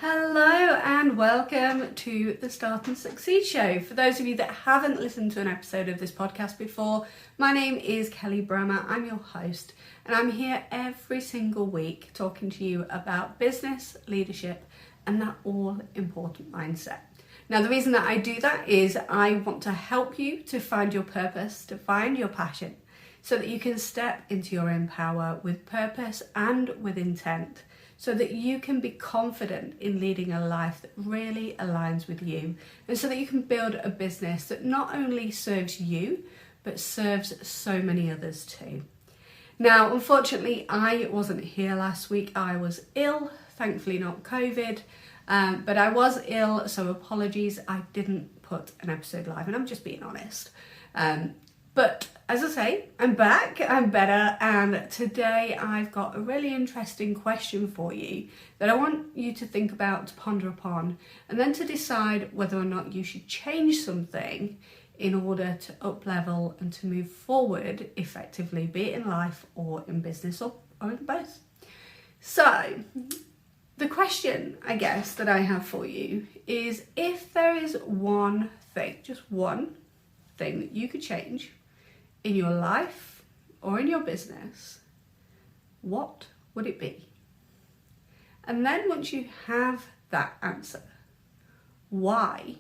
Hello and welcome to the Start and Succeed Show. For those of you that haven't listened to an episode of this podcast before, my name is Kelly Brammer. I'm your host and I'm here every single week talking to you about business, leadership and that all important mindset. Now the reason that I do that is I want to help you to find your purpose, to find your passion, so that you can step into your own power with purpose and with intent, so that you can be confident in leading a life that really aligns with you, and so that you can build a business that not only serves you, but serves so many others too. Now, unfortunately, I wasn't here last week. I was ill, thankfully not COVID, but I was ill, so apologies. I didn't put an episode live, and I'm just being honest. But as I say, I'm back, I'm better, and today I've got a really interesting question for you that I want you to think about, to ponder upon, and then to decide whether or not you should change something in order to up-level and to move forward effectively, be it in life or in business or in both. So, the question, I guess, that I have for you is, if there is one thing, just one thing that you could change in your life or in your business, what would it be? And then once you have that answer, why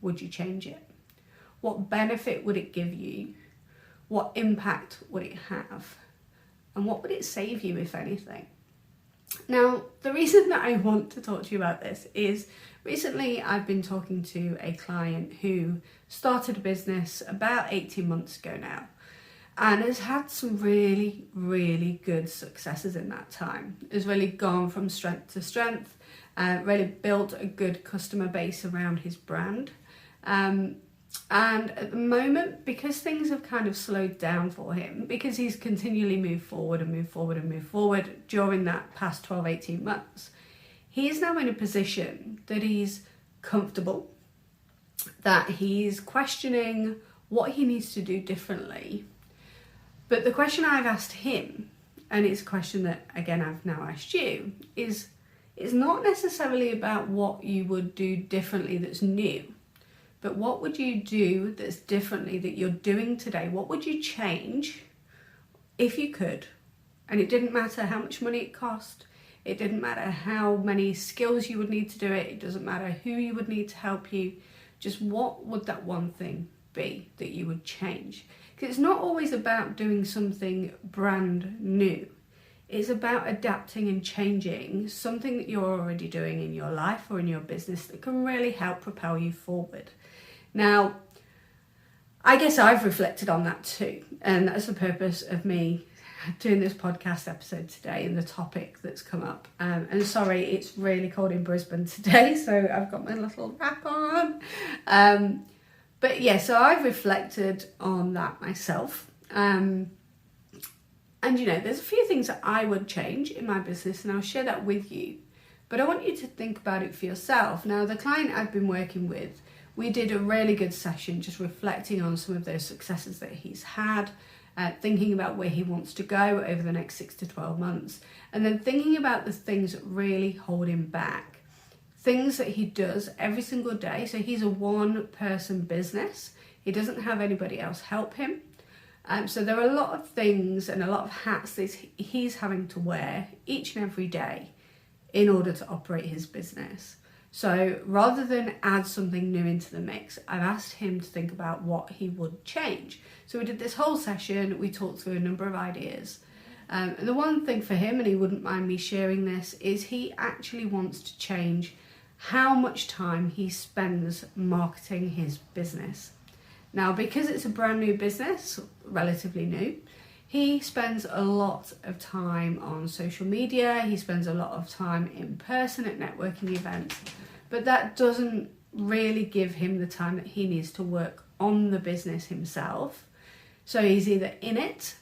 would you change it? What benefit would it give you? What impact would it have? And what would it save you, if anything? Now, the reason that I want to talk to you about this is recently I've been talking to a client who started a business about 18 months ago now and has had some really, really good successes in that time. Has really gone from strength to strength, really built a good customer base around his brand. And at the moment, because things have kind of slowed down for him, because he's continually moved forward and moved forward and moved forward during that past 12, 18 months, he is now in a position that he's comfortable, that he's questioning what he needs to do differently. But the question I've asked him, and it's a question that, again, I've now asked you, is not necessarily about what you would do differently that's new. But what would you do that's differently that you're doing today? What would you change if you could? And it didn't matter how much money it cost. It didn't matter how many skills you would need to do it. It doesn't matter who you would need to help you. Just what would that one thing be that you would change? Because it's not always about doing something brand new. It's about adapting and changing something that you're already doing in your life or in your business that can really help propel you forward. Now, I guess I've reflected on that too, and that's the purpose of me doing this podcast episode today and the topic that's come up. And sorry, it's really cold in Brisbane today, so I've got my little wrap on. But yeah, so I've reflected on that myself. And you know, there's a few things that I would change in my business, and I'll share that with you. But I want you to think about it for yourself. Now, the client I've been working with, we did a really good session just reflecting on some of those successes that he's had, thinking about where he wants to go over the next 6 to 12 months, and then thinking about the things that really hold him back. Things that he does every single day. So he's a one-person business. He doesn't have anybody else help him. So there are a lot of things and a lot of hats that he's having to wear each and every day in order to operate his business. So rather than add something new into the mix, I've asked him to think about what he would change. So we did this whole session, we talked through a number of ideas. And the one thing for him, and he wouldn't mind me sharing this, is he actually wants to change how much time he spends marketing his business. Now, because it's a brand new business, relatively new, he spends a lot of time on social media, he spends a lot of time in person at networking events, but that doesn't really give him the time that he needs to work on the business himself. So he's either in it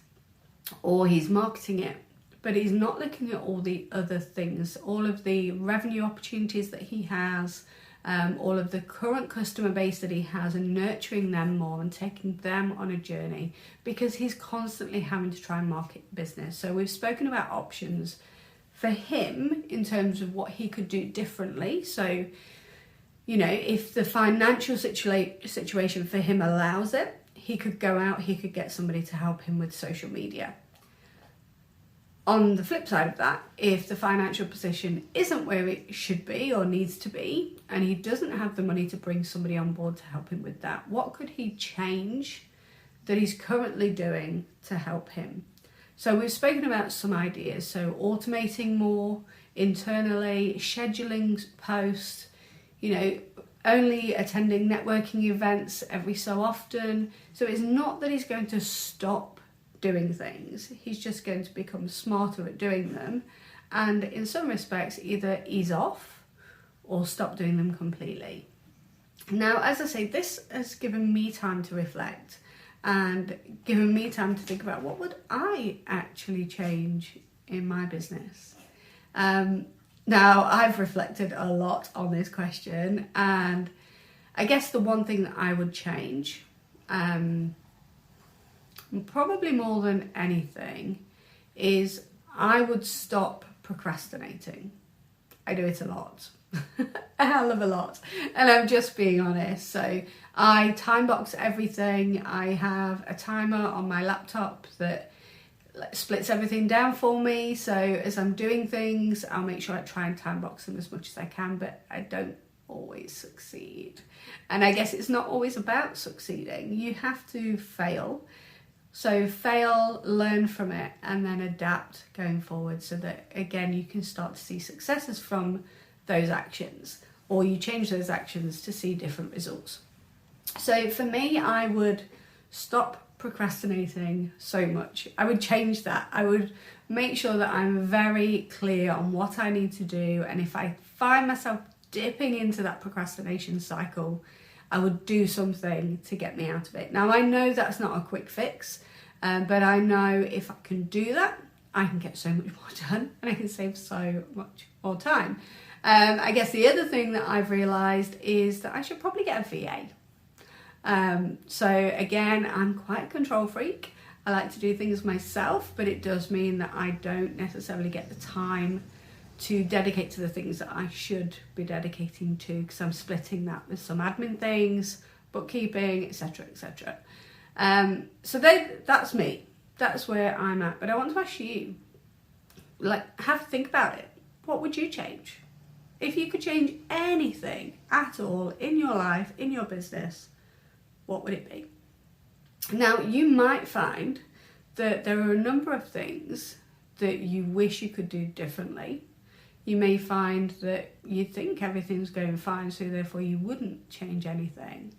or he's marketing it, but he's not looking at all the other things, all of the revenue opportunities that he has, all of the current customer base that he has, and nurturing them more and taking them on a journey, because he's constantly having to try and market business. So we've spoken about options for him in terms of what he could do differently. So, you know, if the financial situation for him allows it, he could go out, he could get somebody to help him with social media. On the flip side of that, if the financial position isn't where it should be or needs to be, and he doesn't have the money to bring somebody on board to help him with that, what could he change that he's currently doing to help him? So we've spoken about some ideas. So automating more internally, scheduling posts, you know, only attending networking events every so often. So it's not that he's going to stop doing things. He's just going to become smarter at doing them. And in some respects, either ease off or stop doing them completely. Now, as I say, this has given me time to reflect and given me time to think about what would I actually change in my business. Now, I've reflected a lot on this question, and I guess the one thing that I would change, probably more than anything, is I would stop procrastinating. I do it a lot. A hell of a lot, and I'm just being honest. So I time box everything. I have a timer on my laptop that splits everything down for me, so as I'm doing things, I'll make sure I try and time box them as much as I can, but I don't always succeed. And I guess it's not always about succeeding. You have to fail. So fail, learn from it, and then adapt going forward, so that again you can start to see successes from those actions, or you change those actions to see different results. So for me, I would stop procrastinating so much. I would change that. I would make sure that I'm very clear on what I need to do, and if I find myself dipping into that procrastination cycle, I would do something to get me out of it. Now, I know that's not a quick fix, but I know if I can do that, I can get so much more done and I can save so much more time. I guess the other thing that I've realised is that I should probably get a VA. So again, I'm quite a control freak. I like to do things myself, but it does mean that I don't necessarily get the time to dedicate to the things that I should be dedicating to, because I'm splitting that with some admin things, bookkeeping, etc, etc. So that's me. That's where I'm at. But I want to ask you, have a think about it. What would you change? If you could change anything at all in your life, in your business, what would it be? Now, you might find that there are a number of things that you wish you could do differently. You may find that you think everything's going fine, so therefore you wouldn't change anything.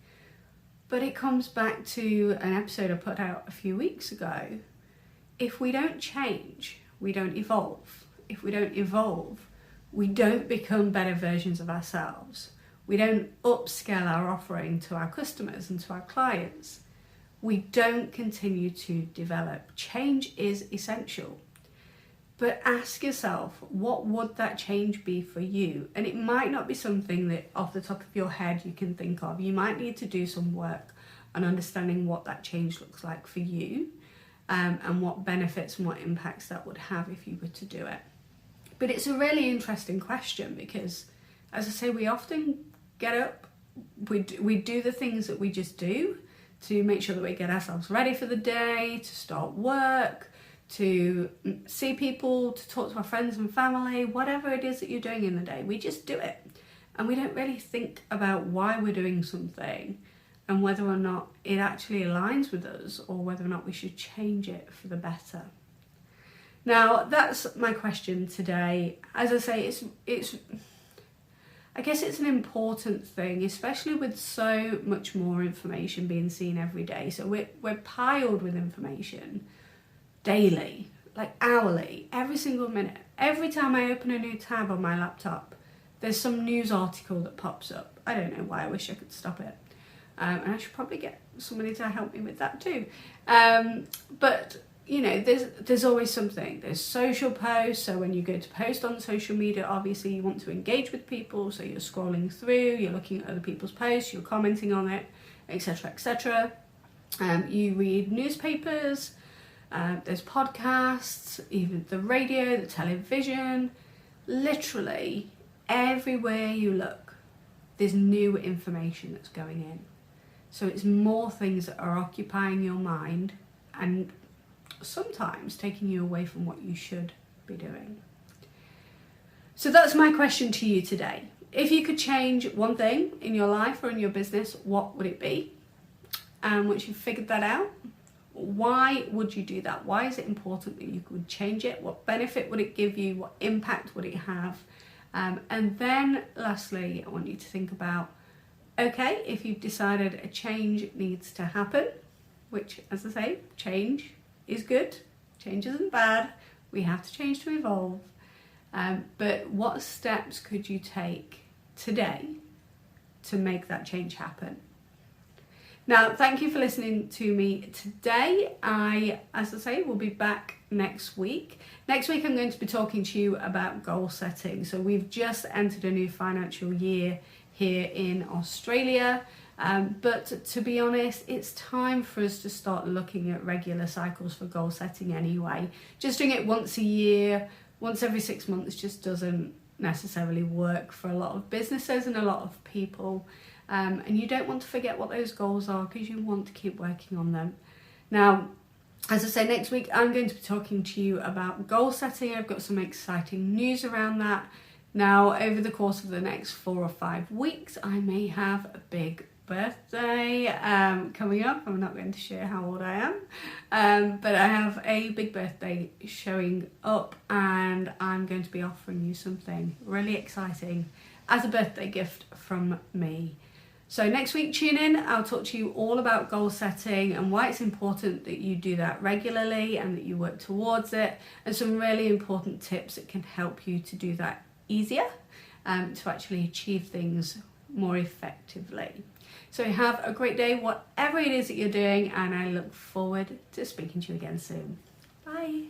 But it comes back to an episode I put out a few weeks ago. If we don't change, we don't evolve. If we don't evolve, we don't become better versions of ourselves. We don't upscale our offering to our customers and to our clients. We don't continue to develop. Change is essential. But ask yourself, what would that change be for you? And it might not be something that off the top of your head you can think of. You might need to do some work on understanding what that change looks like for you, and what benefits and what impacts that would have if you were to do it. But it's a really interesting question because, as I say, we often get up, we do the things that we just do to make sure that we get ourselves ready for the day, to start work, to see people, to talk to our friends and family, whatever it is that you're doing in the day. We just do it. And we don't really think about why we're doing something and whether or not it actually aligns with us or whether or not we should change it for the better. Now, that's my question today. As I say, I guess it's an important thing, especially with so much more information being seen every day. So we're piled with information daily, like hourly, every single minute. Every time I open a new tab on my laptop, there's some news article that pops up. I don't know why, I wish I could stop it. And I should probably get somebody to help me with that too. But you know, there's always something. There's social posts, so when you go to post on social media, obviously you want to engage with people, so you're scrolling through, you're looking at other people's posts, you're commenting on it, etc, etc. You read newspapers, There's podcasts, even the radio, the television, literally everywhere you look, there's new information that's going in. So it's more things that are occupying your mind and sometimes taking you away from what you should be doing. So that's my question to you today. If you could change one thing in your life or in your business, what would it be? And once you've figured that out, why would you do that? Why is it important that you would change it? What benefit would it give you? What impact would it have? And then lastly, I want you to think about, okay, if you've decided a change needs to happen, which, as I say, change is good, change isn't bad, we have to change to evolve. But what steps could you take today to make that change happen? Now, thank you for listening to me today. As I say, will be back next week. Next week, I'm going to be talking to you about goal setting. So we've just entered a new financial year here in Australia. But to be honest, it's time for us to start looking at regular cycles for goal setting anyway. Just doing it once a year, once every 6 months just doesn't necessarily work for a lot of businesses and a lot of people. And you don't want to forget what those goals are because you want to keep working on them. Now, as I say, next week I'm going to be talking to you about goal setting. I've got some exciting news around that. Now, over the course of the next 4 or 5 weeks, I may have a big birthday coming up. I'm not going to share how old I am, but I have a big birthday showing up and I'm going to be offering you something really exciting as a birthday gift from me. So next week, tune in. I'll talk to you all about goal setting and why it's important that you do that regularly and that you work towards it, and some really important tips that can help you to do that easier, to actually achieve things more effectively. So have a great day, whatever it is that you're doing, and I look forward to speaking to you again soon. Bye.